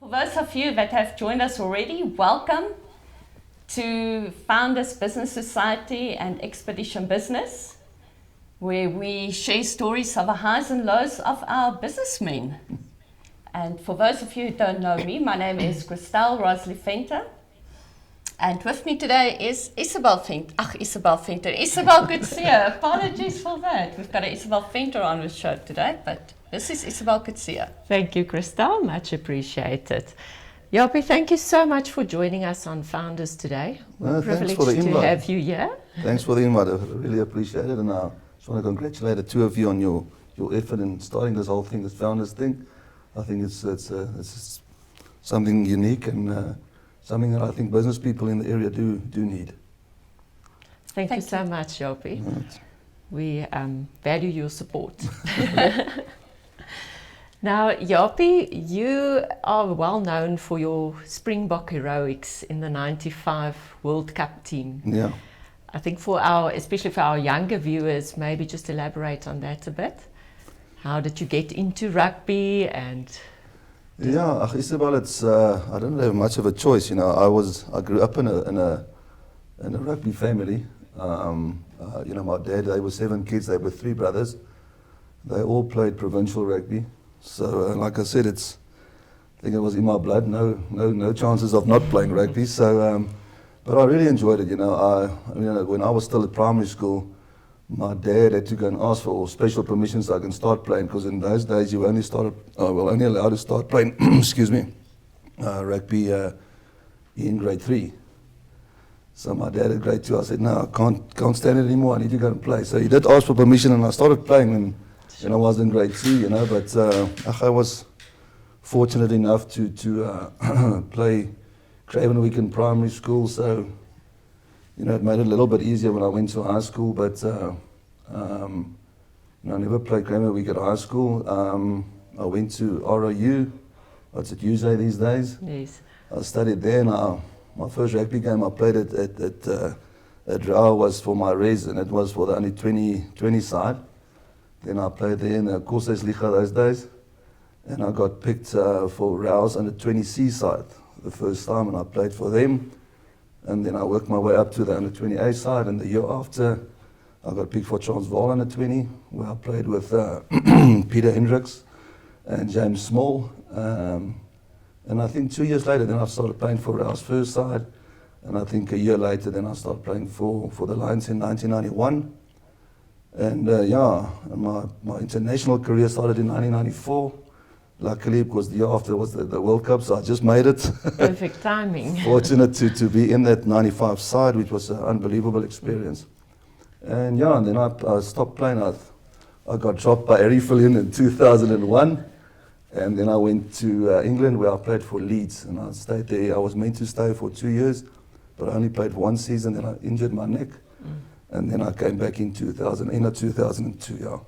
For those of you that have joined us already, welcome to Founders Business Society and Expedition Business, where we share stories of the highs and lows of our businessmen. And for those of you who don't know me, my name is Christelle Rosley Venter. And with me today is Isabel Venter. Isabel Venter. Isabel Kutsia. Apologies for that. We've got an Isabel Venter on the show today, but this is Isabel Kutsia. Thank you, Christelle. Much appreciated. Japie, thank you so much for joining us on Founders today. We're privileged to have you here. Thanks for the invite. I really appreciate it. And I just want to congratulate the two of you on your effort in starting this whole thing, this Founders thing. I think it's something unique and something that I think business people in the area do need. Thank you so much, Japie. Right. We value your support. Now, Japie, you are well known for your Springbok Heroics in the '95 World Cup team. Yeah. I think especially for our younger viewers, maybe just elaborate on that a bit. How did you get into rugby and? Yeah, Isabel, I don't have much of a choice. You know, I grew up in a rugby family. You know, my dad, they were 7 kids. They were 3 brothers. They all played provincial rugby. So, like I said, I think it was in my blood. No chances of not playing rugby. So, but I really enjoyed it. You know, when I was still at primary school, my dad had to go and ask for special permission so I can start playing, because in those days you only allowed to start playing, excuse me, rugby in grade 3. So my dad at grade 2, I said, no, I can't stand it anymore. I need to go and play. So he did ask for permission, and I started playing when I was in grade 2, you know. But I was fortunate enough to play Craven Week in primary school. So, you know, it made it a little bit easier when I went to high school, but you know, I never played Craven Week at high school. I went to ROU, what's it, UJ these days? Yes. I studied there, and my first rugby game I played at Rao was for my res, and it was for the under 20 side. Then I played there in the Korsais Liga those days, and I got picked for Rao's under 20C side the first time, and I played for them. And then I worked my way up to the under 28 side, and the year after I got picked for Transvaal under 20, where I played with Peter Hendricks and James Small. And I think 2 years later, then I started playing for Rao's first side, and I think a year later, then I started playing for the Lions in 1991. And my international career started in 1994. Luckily, because the year after was the World Cup, so I just made it. Perfect timing. Fortunate to be in that 95 side, which was an unbelievable experience. And yeah, and then I stopped playing. I got dropped by Harry Fillion in 2001. And then I went to England, where I played for Leeds. And I stayed there. I was meant to stay for 2 years, but I only played 1 season. Then I injured my neck. And then I came back in 2002, yeah.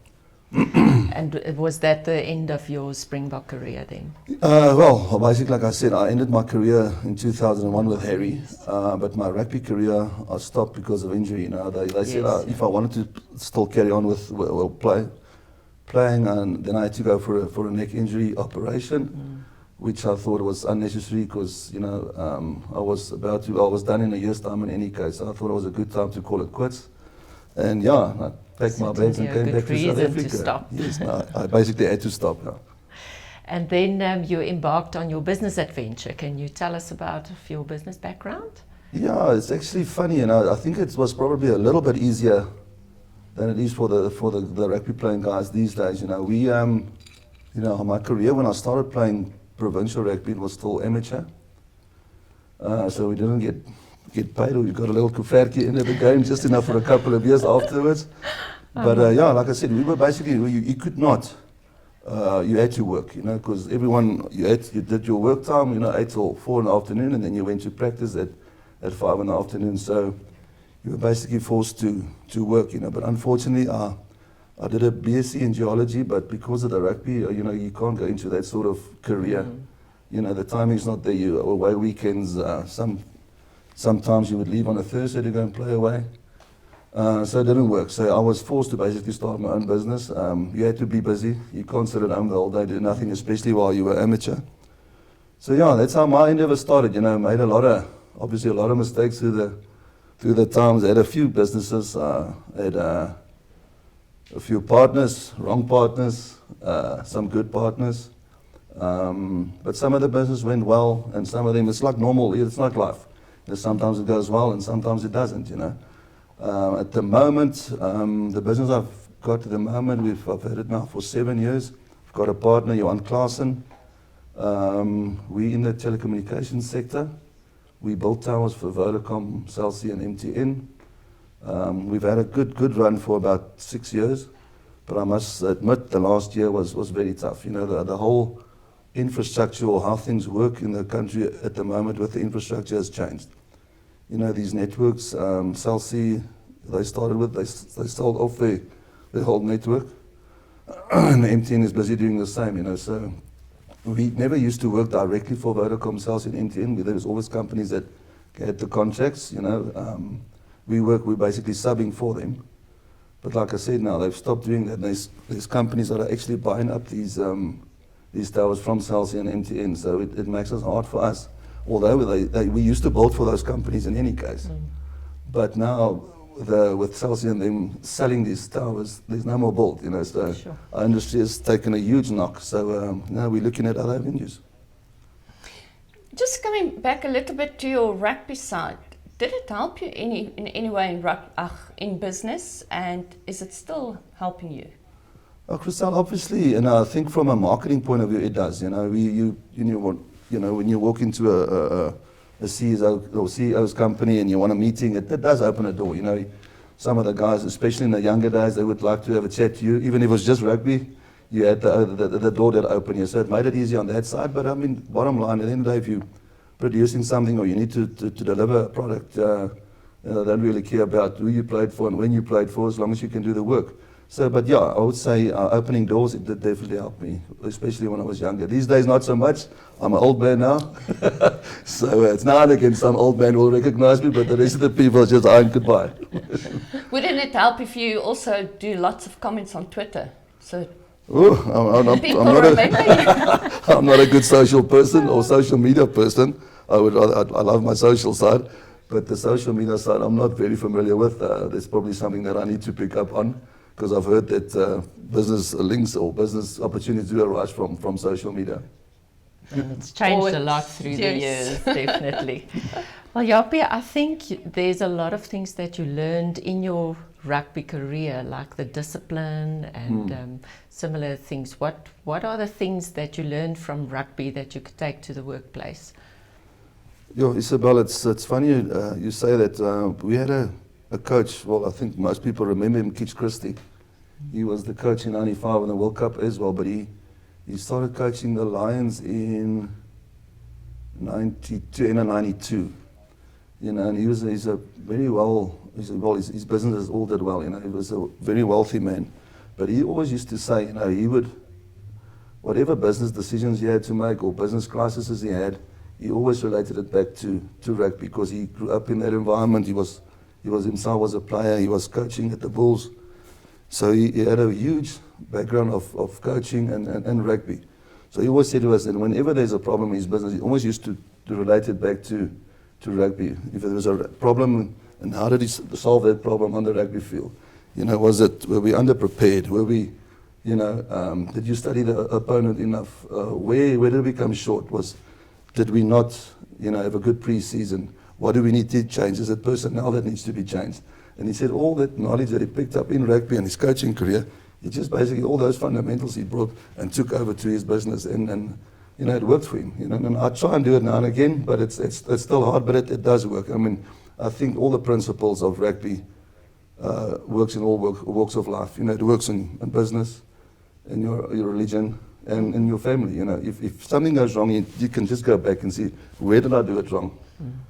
And was that the end of your Springbok career then? Well, basically, like I said, I ended my career in 2001 with Harry, but my rugby career I stopped because of injury. You know, they said if I wanted to still carry on with playing, and then I had to go for a neck injury operation, which I thought was unnecessary, because, you know, I was done in a year's time in any case. So I thought it was a good time to call it quits. And yeah, I packed my bags and came back to South Africa. To stop. Yes, no, I basically had to stop. Yeah. And then you embarked on your business adventure. Can you tell us about your business background? Yeah, it's actually funny, you know. I think it was probably a little bit easier than it is for the rugby playing guys these days. You know, you know, my career when I started playing provincial rugby, it was still amateur. So we didn't get paid, or we got a little kuvertjie into the game, just enough for a couple of years afterwards. But yeah, like I said, we were basically, you could not, you had to work, you know, because everyone, you did your work time, you know, 8 till 4 in the afternoon, and then you went to practice at 5 in the afternoon. So you were basically forced to work, you know. But unfortunately, I did a BSc in geology, but because of the rugby, you know, you can't go into that sort of career. You know, the timing's not there. You away weekends, sometimes you would leave on a Thursday to go and play away. So it didn't work. So I was forced to basically start my own business. You had to be busy. You can't sit at home the whole day, do nothing, especially while you were amateur. So yeah, that's how my endeavor started. You know, made obviously a lot of mistakes through the times. I had a few businesses, had a few partners, wrong partners, some good partners. But some of the business went well, and some of them, it's like normal, it's like life. Sometimes it goes well, and sometimes it doesn't, you know. At the moment, the business I've got at the moment, I've had it now for 7 years. I've got a partner, Johan Klaassen. We in the telecommunications sector. We built towers for Vodacom, Cell C and MTN. We've had a good run for about 6 years, but I must admit the last year was very tough. You know, the whole infrastructure or how things work in the country at the moment with the infrastructure has changed. You know, these networks, Cell C, they sold off their whole network, and MTN is busy doing the same, you know, so we never used to work directly for Vodacom, Cell C and MTN. There was always companies that had the contracts, you know. We're basically subbing for them. But like I said now, they've stopped doing that. There's companies that are actually buying up these towers from Cell C and MTN, so it makes it hard for us. Although we used to build for those companies in any case. But now, with Cell C and them selling these towers, there's no more build, you know, so Sure. Our industry has taken a huge knock. So now we're looking at other avenues. Just coming back a little bit to your rugby side, did it help you in any way in business, and is it still helping you? Oh, Christelle, obviously, and I think from a marketing point of view, it does. You know, when you walk into a CEO's company and you want a meeting, it does open a door. You know, some of the guys, especially in the younger days, they would like to have a chat to you, even if it was just rugby. You had the door that opened you, so it made it easy on that side. But I mean, bottom line, at the end of the day, if you're producing something or you need to deliver a product, they don't really care about who you played for and when you played for, as long as you can do the work. So, but yeah, I would say opening doors, it did definitely help me, especially when I was younger. These days, not so much. I'm an old man now. So it's now and again some old man will recognize me, but the rest of the people are just eyeing goodbye. Wouldn't it help if you also do lots of comments on Twitter? So I'm not a good social person or social media person. I love my social side, but the social media side I'm not very familiar with. There's probably something that I need to pick up on, because I've heard that business links or business opportunities do arise from social media. It's changed a lot through the years, definitely. Well, Japie, I think there's a lot of things that you learned in your rugby career, like the discipline and similar things. What are the things that you learned from rugby that you could take to the workplace? Yo, Isabel, it's funny you say that. We had a coach, well, I think most people remember him, Kitch Christie. He was the coach in '95 in the World Cup as well, but he started coaching the Lions in '92. You know, and he's a very his business all did well, you know, he was a very wealthy man. But he always used to say, you know, he would, whatever business decisions he had to make or business crises he had, he always related it back to rugby, because he grew up in that environment. He himself was a player, he was coaching at the Bulls. So he had a huge background of coaching and rugby. So he always said to us that whenever there's a problem in his business, he always used to relate it back to rugby. If there was a problem, and how did he solve that problem on the rugby field? You know, were we underprepared? Were we, you know, did you study the opponent enough? Where did we come short? Did we not, you know, have a good pre-season? What do we need to change? Is it personnel that needs to be changed? And he said all that knowledge that he picked up in rugby and his coaching career, he just basically, all those fundamentals he brought and took over to his business, and you know, it worked for him. You know, and I try and do it now and again, but it's still hard, but it does work. I mean, I think all the principles of rugby works in all walks of life. You know, it works in business, in your religion, and in your family. You know, if something goes wrong, you can just go back and see, where did I do it wrong?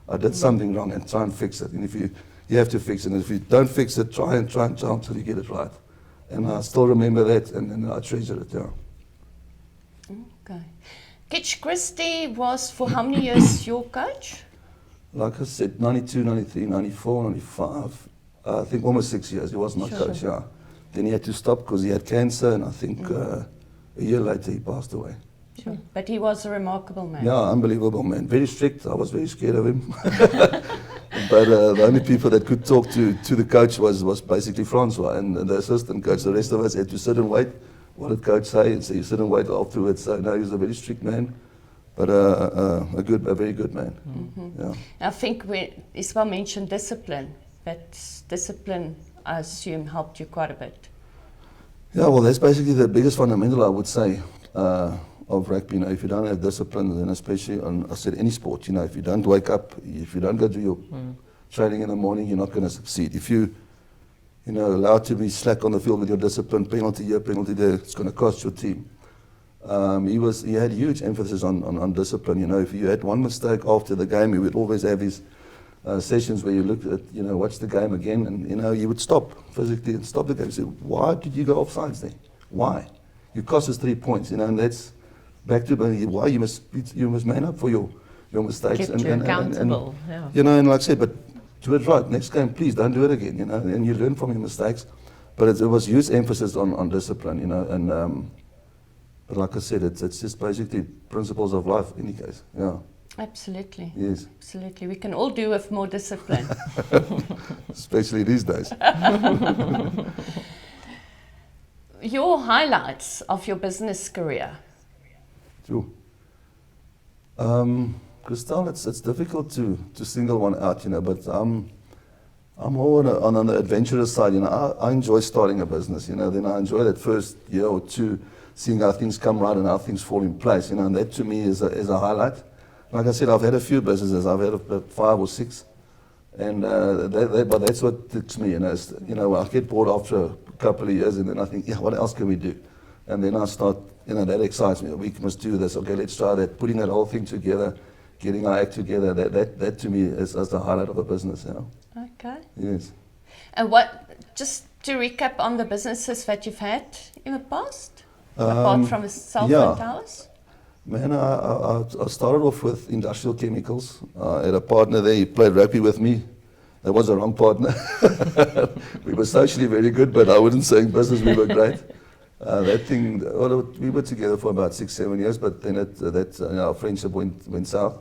I did something wrong, and try and fix it. And if you have to fix it. And if you don't fix it, try until you get it right. And I still remember that, and I treasure it, yeah. Okay. Kitch Christie was for how many years your coach? Like I said, 92, 93, 94, 95, I think almost 6 years. He was my coach, yeah. Then he had to stop because he had cancer, and I think a year later he passed away. Sure. But he was a remarkable man. Yeah, unbelievable man. Very strict. I was very scared of him. But the only people that could talk to the coach was basically Francois and the assistant coach. The rest of us had to sit and wait. What did coach say? And so you sit and wait afterwards. So no, he was a very strict man, but a very good man. Mm-hmm. Yeah. I think Isabel mentioned discipline. That discipline, I assume, helped you quite a bit. Yeah, well, that's basically the biggest fundamental, I would say, of rugby. You know, if you don't have discipline, then especially on, I said, any sport, you know, if you don't wake up, if you don't go do your training in the morning, you're not going to succeed. If you know, allowed to be slack on the field with your discipline, penalty here, penalty there, it's going to cost your team. He had huge emphasis on discipline. You know, if you had one mistake after the game, he would always have his sessions where you looked at, you know, watch the game again, and, you know, you would stop physically and stop the game and say, why did you go offsides there? Why? You cost us 3 points, you know, and that's back to why you must man up for your mistakes. Kept you accountable, yeah. You know, and like I said, but do it right. Next game, please don't do it again, you know, and you learn from your mistakes. But it was huge emphasis on discipline, you know, and but like I said, it's just basically principles of life in any case, yeah. Absolutely. Yes. Absolutely. We can all do with more discipline. Especially these days. Your highlights of your business career? Sure. Christelle, it's difficult to single one out, you know, but I'm more on the adventurous side, you know. I enjoy starting a business, you know, then I enjoy that first year or two, seeing how things come right and how things fall in place, you know, and that to me is a highlight. Like I said, I've had a few businesses. I've had about 5 or 6, and but that's what ticks me. You know, I get bored after a couple of years, and then I think, yeah, what else can we do? And then I start, you know, that excites me. We must do this. Okay, let's try that. Putting that whole thing together, getting our act together. That to me is the highlight of a business. You know. Okay. Yes. And just to recap on the businesses that you've had in the past, apart from the cell phone towers. Man, I started off with industrial chemicals. I had a partner there, he played rugby with me. That was the wrong partner. We were socially very good, but I wouldn't say in business we were great. That thing, we were together for about 6-7 years, but then our friendship went south,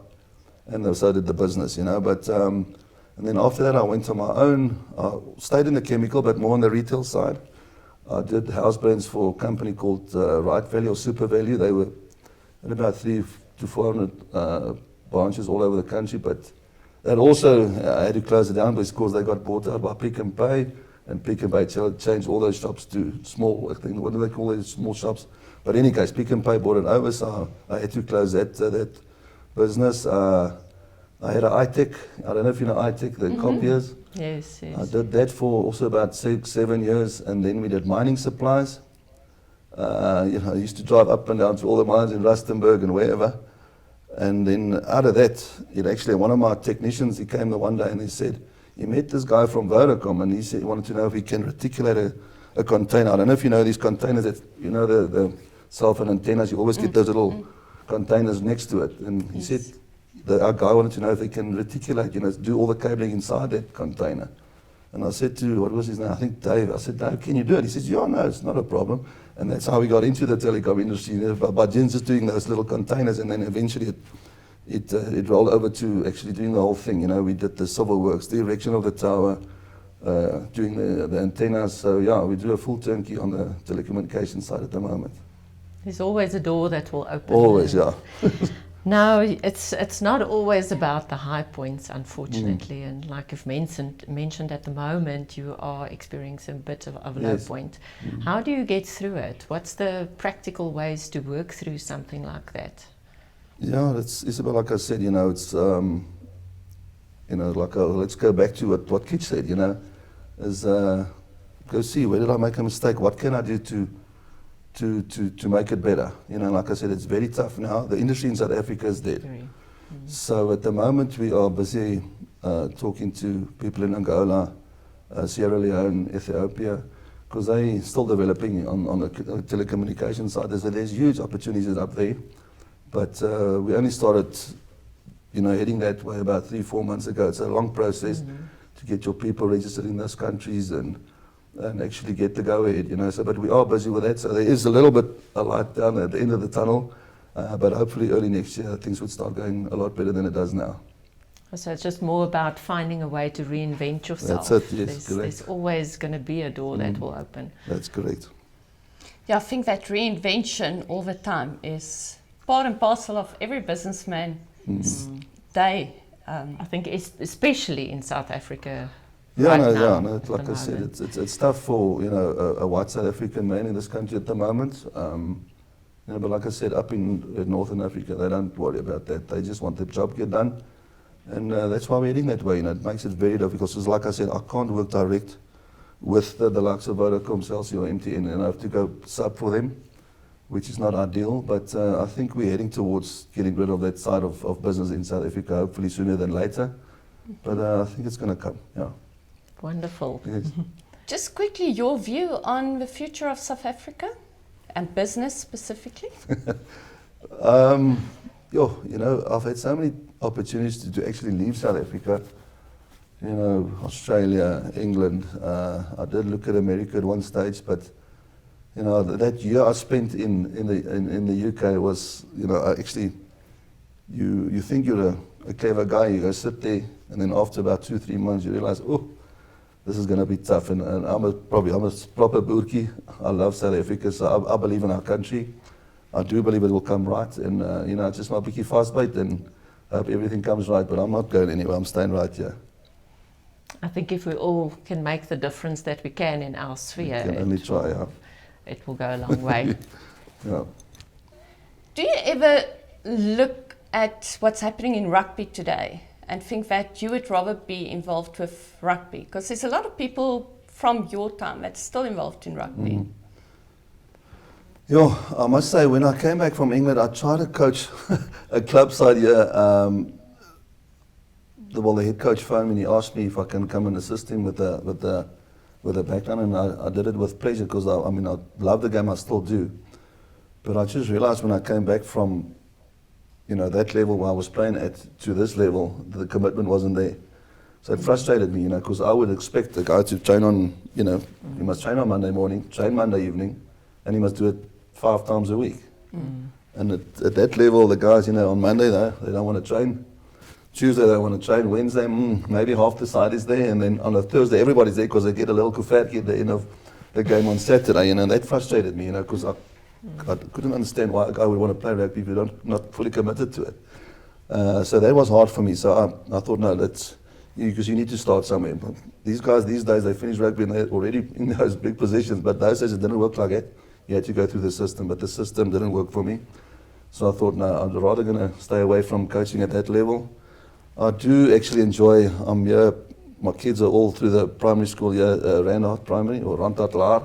and so did the business, you know. But and then after that, I went on my own. I stayed in the chemical, but more on the retail side. I did house brands for a company called Right Value or Super Value. They were at about 300 to 400 branches all over the country, but that also I had to close it down because they got bought out by Pick and Pay, and Pick and Pay changed all those shops to small, I think, what do they call those small shops? But in any case, Pick and Pay bought it over, so I had to close that business. I had an iTech. I don't know if you know iTech, the copiers. Yes. I did that for also about 6-7 years, and then we did mining supplies. You know, I used to drive up and down to all the mines in Rustenburg and wherever. And then out of that, actually one of my technicians, he came the one day and he said, he met this guy from Vodacom, and he said he wanted to know if he can reticulate a container. I don't know if you know these containers that, you know, the cell phone antennas, you always get those little containers next to it. And he said, our guy wanted to know if they can reticulate, you know, do all the cabling inside that container. And I said to, what was his name? I think Dave. I said, Dave, can you do it? He says, yeah, no, it's not a problem. And that's how we got into the telecom industry, you know, by just doing those little containers, and then eventually it rolled over to actually doing the whole thing. You know, we did the civil works, the erection of the tower, doing the antennas. So yeah, we do a full turnkey on the telecommunication side at the moment. There's always a door that will open. Always, yeah. No, it's not always about the high points, unfortunately. And like you've mentioned at the moment, you are experiencing a bit of low point. How do you get through it? What's the practical ways to work through something like that? Yeah, Isabel, like I said, you know, it's, you know, like let's go back to what Kitch said, you know, is go see, where did I make a mistake? What can I do to make it better? You know, like I said, it's very tough now. The industry in South Africa is dead. So at the moment we are busy talking to people in Angola, Sierra Leone, Ethiopia, because they're still developing on the telecommunication side. There's huge opportunities up there. But we only started, you know, heading that way about 3-4 months ago. It's a long process to get your people registered in those countries and actually get the go-ahead, you know. So, but we are busy with that. So there is a little bit of light down at the end of the tunnel. But hopefully early next year things would start going a lot better than it does now. So it's just more about finding a way to reinvent yourself. That's it, yes, correct. There's always going to be a door that will open. That's correct. Yeah, I think that reinvention all the time is part and parcel of every businessman's day. I think especially in South Africa. Yeah, right no, now, yeah, no. Like I said, it's tough for a white South African man in this country at the moment. But like I said, up in Northern Africa, they don't worry about that. They just want the job get done, and that's why we're heading that way. It makes it very difficult. Because like I said, I can't work direct with the likes of Vodacom, Celsius, or MTN, and I have to go sub for them, which is not ideal. But I think we're heading towards getting rid of that side of business in South Africa, hopefully sooner than later. But I think it's going to come. Yeah. Wonderful. Yes. Just quickly, your view on the future of South Africa and business specifically? I've had so many opportunities to actually leave South Africa. Australia, England. I did look at America at one stage, but that year I spent in the UK was, actually, you think you're a clever guy, you go sit there, and then after about 2-3 months you realize, this is going to be tough. And I'm a proper boertjie. I love South Africa, so I believe in our country. I do believe it will come right, and it's just my bietjie fastbyt, and I hope everything comes right. But I'm not going anywhere. I'm staying right here. I think if we all can make the difference that we can in our sphere, We can only try. Yeah. It will go a long way. Yeah. Do you ever look at what's happening in rugby today and think that you would rather be involved with rugby? Because there's a lot of people from your time that's still involved in rugby. Mm. Yeah, I must say, when I came back from England, I tried to coach a club side here. The head coach phoned me and he asked me if I can come and assist him with the background, and I did it with pleasure because I love the game, I still do. But I just realized when I came back from that level where I was playing at to this level, the commitment wasn't there. So it frustrated me, because I would expect the guy to train on, he must train on Monday morning, train Monday evening, and he must do it 5 times a week. And at that level, the guys, on Monday, they don't want to train. Tuesday, they want to train. Wednesday, maybe half the side is there. And then on a Thursday, everybody's there because they get a little kufatjie at the end of the game on Saturday. And that frustrated me, because I couldn't understand why a guy would want to play rugby if you're not fully committed to it. So that was hard for me. So I thought, no, because you need to start somewhere. But these guys these days, they finish rugby and they're already in those big positions. But those days, it didn't work like that. You had to go through the system, but the system didn't work for me. So I thought, no, I'm rather going to stay away from coaching at that level. I do actually enjoy, I'm here, my kids are all through the primary school here, Randhart Primary, or Randhart Laar,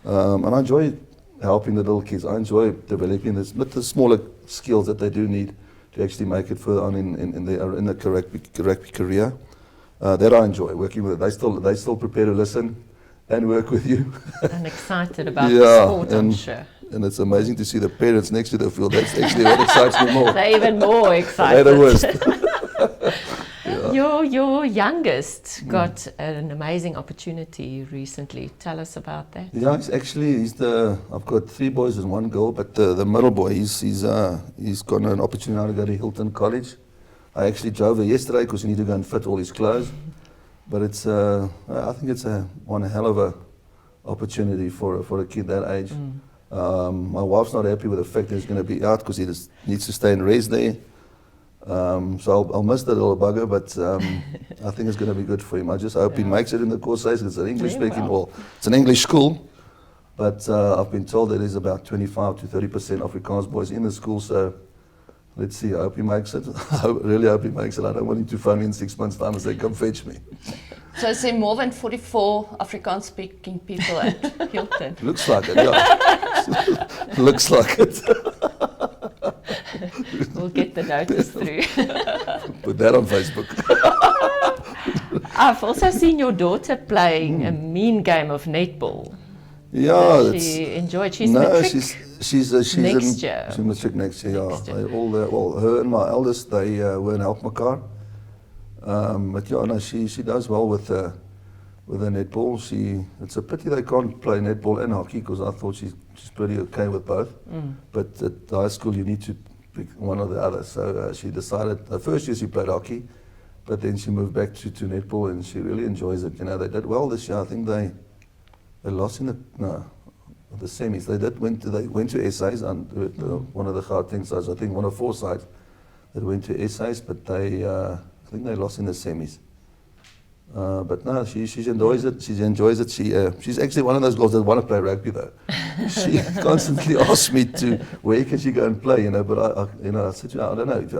and I enjoy helping the little kids. I enjoy developing the smaller skills that they do need to actually make it further on in the rugby career. That I enjoy, working with it. They still prepare to listen and work with you. And excited about the sport, I'm sure. And it's amazing to see the parents next to the field. That's actually what excites me more. They're even more excited. They're the worst. Your youngest got an amazing opportunity recently. Tell us about that. Yeah, I've got 3 boys and 1 girl, but the middle boy, he's got an opportunity to go to Hilton College. I actually drove there yesterday because he needed to go and fit all his clothes. But I think it's one hell of a opportunity for a kid that age. My wife's not happy with the fact that he's going to be out because he just needs to stay and raise there. So I'll miss that little bugger, but I think it's going to be good for him. I just hope he makes it in the course size. It's an English-speaking, it's an English school, but I've been told that there's about 25 to 30% Afrikaans boys in the school, so let's see. I hope he makes it. I really hope he makes it. I don't want him to phone me in 6 months' time and say, come fetch me. So is there more than 44 Afrikaans-speaking people at Hilton? Looks like it, yeah. Looks like it. We'll get the notice through. Put that on Facebook. I've also seen your daughter playing a mean game of netball. Yeah, she enjoyed. She's matric. She's next year. She's matric next year. Yeah, her and my eldest, they were in Helpmekaar. But yeah, no, she does well with the netball. It's a pity they can't play netball and hockey because I thought she's pretty okay with both. But at high school, you need to pick one or the other. So she decided, the first year she played hockey, but then she moved back to netball, and she really enjoys it. You know, they did well this year. I think they lost in the semis. They went to essays, and one of the Gauteng sides, I think one of 4 sides that went to essays, but I think they lost in the semis. But no, she enjoys it. She enjoys it. She's actually one of those girls that want to play rugby though. She constantly asks me where can she go and play, you know. But I said, I don't know. If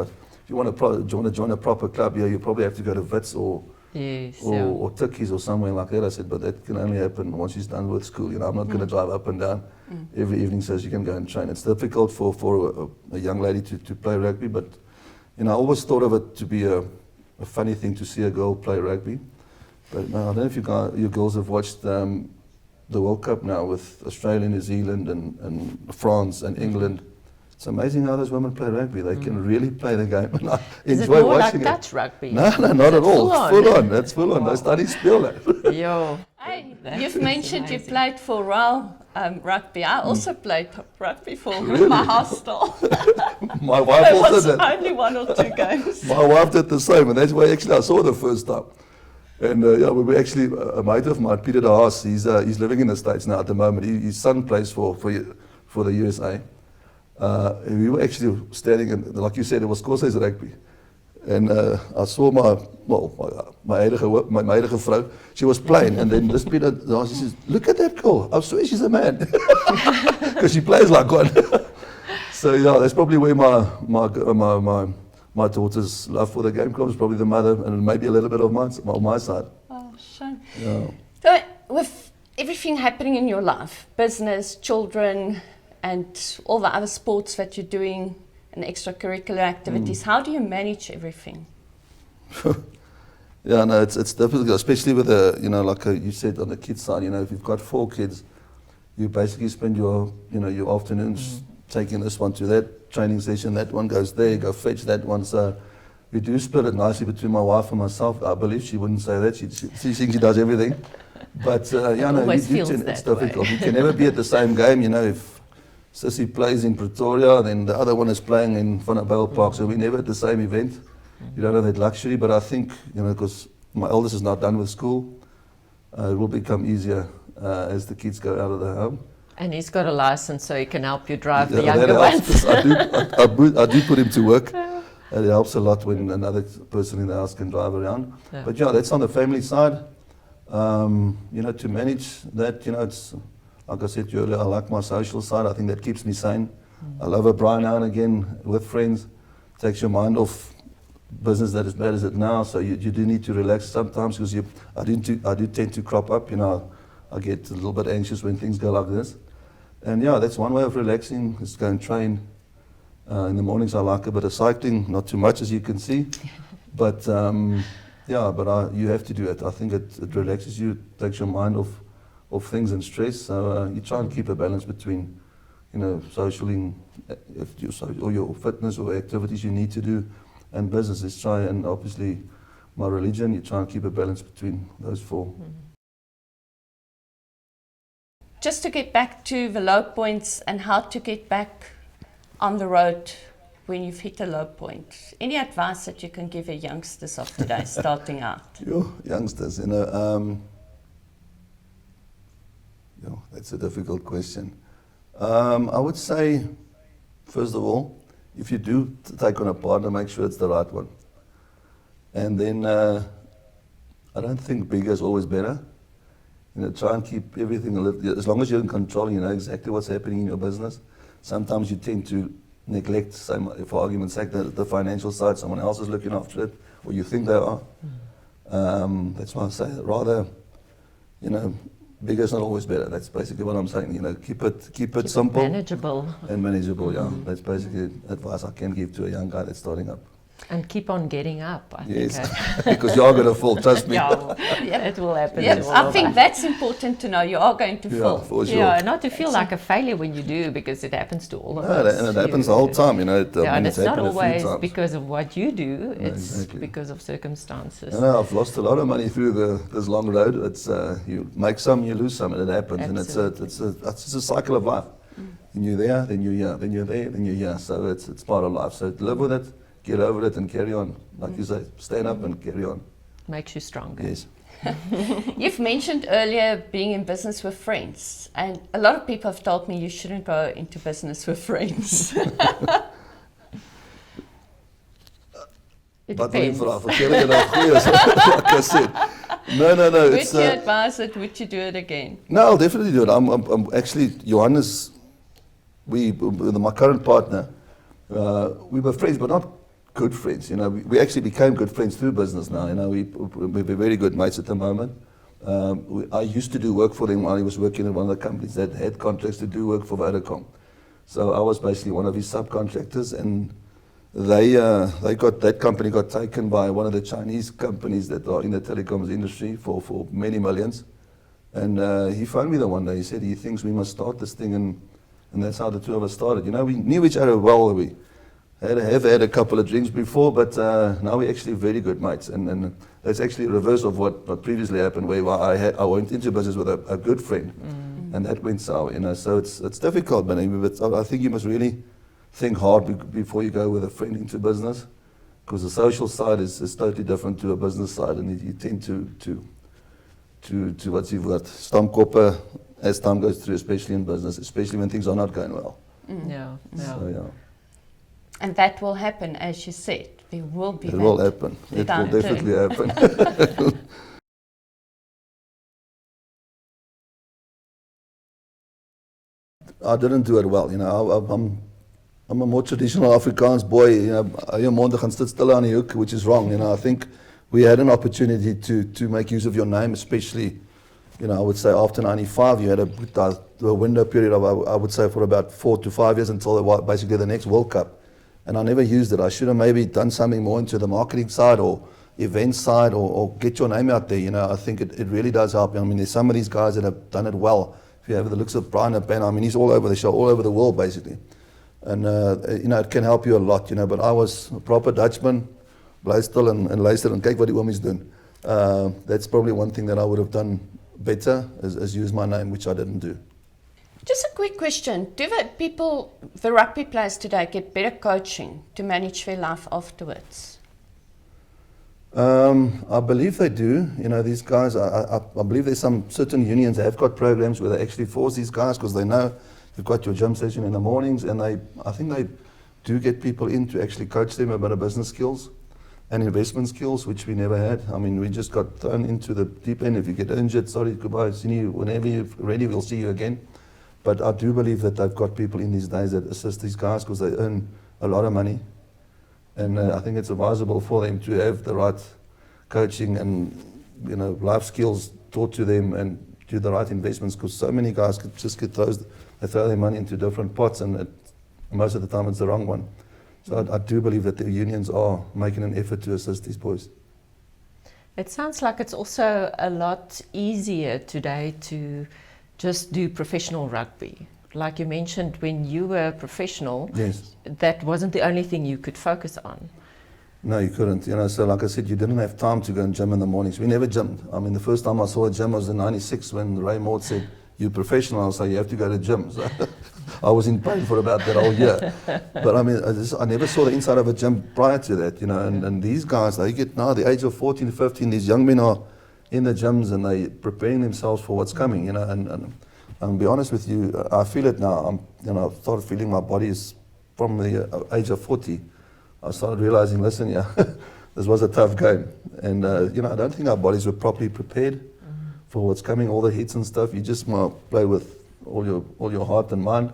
you want to join a proper club, you probably have to go to Wits or Tikkies or somewhere like that. I said, but that can only happen once she's done with school. You know, I'm not going to drive up and down every evening so she can go and train. It's difficult for a young lady to play rugby, but you know, I always thought of it to be a funny thing to see a girl play rugby. But I don't know if you girls have watched the World Cup now with Australia, New Zealand, and France and England. It's amazing how those women play rugby. They can really play the game, and I enjoy watching it. Is it more like Dutch rugby? No, not at all. Full on. That's full on. They study spelen. Yo. Hey, you've mentioned you played for Royal Rugby. I also played rugby for my hostel. My wife also did. Only 1 or 2 games. My wife did the same, and that's why actually I saw the first time. And we actually, a mate of mine, Peter de Haas, he's living in the States now at the moment. His son plays for the USA. We were actually standing, and like you said, it was Kose's rugby. And I saw my huidige vrou, she was playing, and then this Peter de Haas, he says, look at that girl, I swear she's a man. Because she plays like one. So yeah, that's probably where my daughter's love for the game comes, probably the mother, and maybe a little bit of on my side. Oh, shame. Yeah. So, with everything happening in your life, business, children, and all the other sports that you're doing, and extracurricular activities, how do you manage everything? Yeah, no, it's difficult, especially with like you said on the kids side. You know, if you've got 4 kids, you basically spend your afternoons taking this one to that training session, that one goes there, go fetch that one. So we do split it nicely between my wife and myself. I believe she wouldn't say that. She thinks she does everything. But it's difficult. You can never be at the same game. You know, if Sissy plays in Pretoria, then the other one is playing in Van der Bijl Park. So we're never at the same event. You don't have that luxury. But I think, because my eldest is not done with school, it will become easier as the kids go out of the home. And he's got a license, so he can help you drive the younger ones. I do put him to work. It helps a lot when another person in the house can drive around. Yeah. But that's on the family side. To manage that, it's like I said to you earlier, I like my social side. I think that keeps me sane. I love a braai now and again with friends. Takes your mind off business that is bad as it now. So you do need to relax sometimes because I do tend to crop up. I get a little bit anxious when things go like this. And that's one way of relaxing, is go and train. In the mornings I like a bit of cycling, not too much as you can see. But you have to do it. I think it relaxes you, takes your mind off things and stress. So you try and keep a balance between, socialing, or your fitness or activities you need to do, and business. Is try, and obviously my religion, you try and keep a balance between those 4. Mm-hmm. Just to get back to the low points and how to get back on the road when you've hit a low point. Any advice that you can give your youngsters of today starting out? Youngsters, that's a difficult question. I would say, first of all, if you do take on a partner, make sure it's the right one. And then I don't think bigger is always better. Try and keep everything a little, as long as you're in control, you know exactly what's happening in your business. Sometimes you tend to neglect, for argument's sake, the financial side. Someone else is looking after it, or you think they are. That's why I say rather, bigger is not always better. That's basically what I'm saying. Keep it simple, manageable, Yeah, that's basically advice I can give to a young guy that's starting up. And keep on getting up, I think. Yes, because you are going to fall, trust me. It will happen. Yes, I think that's important to know. You are going to fall. For sure. Yeah, not to feel like a failure when you do, because it happens to all of us. And it happens the whole time, and it's not always because of what you do, it's exactly. Because of circumstances. I've lost a lot of money through this long road. It's you make some, you lose some, and it happens. Absolutely. And it's a cycle of life. then you're there, then you're here, then you're there, then you're here. So it's part of life. So live with it, get over it, and carry on. Like you say, stand up and carry on. Makes you stronger. Yes. You've mentioned earlier being in business with friends, and a lot of people have told me you shouldn't go into business with friends. It Wat wil jy depends. vra? Vertel jy nou goeie is like I said. No. Would It's you advise it? Would you do it again? no, I'll definitely do it. I'm actually Johannes. With my current partner, we were friends, but not good friends. You know, we actually became good friends through business now. You know, we're very good mates at the moment. I used to do work for them while he was working in one of the companies that had contracts to do work for Vodacom. So I was basically one of his subcontractors, and that company got taken by one of the Chinese companies that are in the telecoms industry for many millions. And he phoned me the one day. He said he thinks we must start this thing, and that's how the two of us started. You know, we knew each other well. We have had a couple of drinks before, but now we're actually very good mates. And that's actually a reverse of what previously happened, where I went into business with a good friend, and that went sour. You know, so it's difficult, but I think you must really think hard before you go with a friend into business, because the social side is totally different to a business side, and you tend to what you've got stamkoppe as time goes through, especially in business, especially when things are not going well. Yeah. So yeah, And that will happen, as you said. There will be it that. will happen. It will downturn. definitely happen. I didn't do it well, you know. I'm a more traditional Afrikaans boy. You know, eie monde gaan sit stil aan die hoek, which is wrong. You know, I think we had an opportunity to make use of your name, especially, you know, I would say after '95, you had a window period of, I would say, for about 4 to 5 years until basically the next World Cup. And I never used it. I should have maybe done something more into the marketing side or event side, or get your name out there. You know, I think it really does help. I mean, there's some of these guys that have done it well. If you have the looks of Brian Banner, I mean, he's all over the show, all over the world, basically. And, you know, it can help you a lot, you know. But I was a proper Dutchman, bly stil and luister and kyk wat die oomies doen. That's probably one thing that I would have done better, is use my name, which I didn't do. Just a quick question. Do the rugby players today get better coaching to manage their life afterwards? I believe they do. You know, these guys, I believe there's some certain unions that have got programs where they actually force these guys, because they know you've got your gym session in the mornings, and I think they do get people in to actually coach them about business skills and investment skills, which we never had. I mean, we just got thrown into the deep end. If you get injured, sorry, goodbye, see you whenever you're ready, we'll see you again. But I do believe that they've got people in these days that assist these guys, because they earn a lot of money. And I think it's advisable for them to have the right coaching and, you know, life skills taught to them, and do the right investments, because so many guys could just they throw their money into different pots, and most of the time it's the wrong one. So I do believe that the unions are making an effort to assist these boys. It sounds like it's also a lot easier today to just do professional rugby. Like you mentioned, when you were professional, Yes. that wasn't the only thing you could focus on. No, you couldn't. You know, so like I said, you didn't have time to go and gym in the mornings. We never gymmed. I mean, the first time I saw a gym was in '96 when Ray Maud said, "You're professional," I was like, "You have to go to gym." So I was in pain for about that whole year. But I mean, I never saw the inside of a gym prior to that, you know. And these guys, they get now the age of 14, 15. These young men are in the gyms, and they preparing themselves for what's coming, you know. And I'll be honest with you, I feel it now. I've started feeling my body is from the age of 40. I started realizing, listen, yeah, this was a tough game. And, you know, I don't think our bodies were properly prepared for what's coming, all the hits and stuff. You just want to play with all your heart and mind.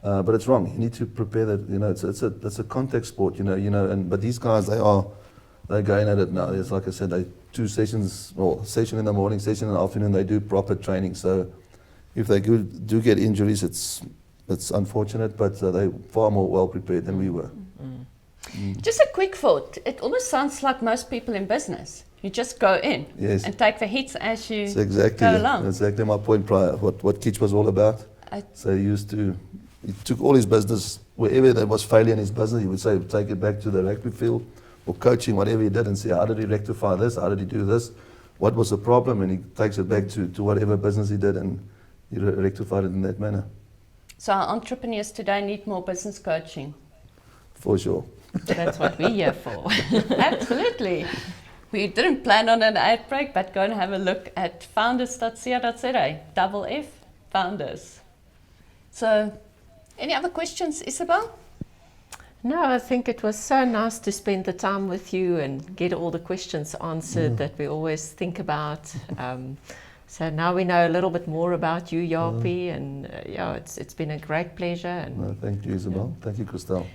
But it's wrong. You need to prepare that, you know, it's a contact sport, you know, but these guys, they're going at it now. It's like I said, they 2 sessions, or session in the morning, session in the afternoon, they do proper training. So if they do get injuries, it's unfortunate, but they're far more well prepared than we were. Just a quick thought. It almost sounds like most people in business. You just go in Yes. and take the hits as you It's exactly, go along. exactly my point prior, what Kitch was all about. So he took all his business, wherever there was failure in his business, he would say, take it back to the rugby field or coaching, whatever he did, and say, how did he rectify this? How did he do this? What was the problem? And he takes it back to whatever business he did, and he rectified it in that manner. So our entrepreneurs today need more business coaching. For sure. That's what we're here for. Absolutely. We didn't plan on an ad break, but go and have a look at founders.co.za. Double F, founders. So, any other questions, Isabel? No, I think it was so nice to spend the time with you and get all the questions answered that we always think about. So now we know a little bit more about you, Japie, and yeah, it's been a great pleasure. And No, thank you, Isabel. Thank you, Christelle.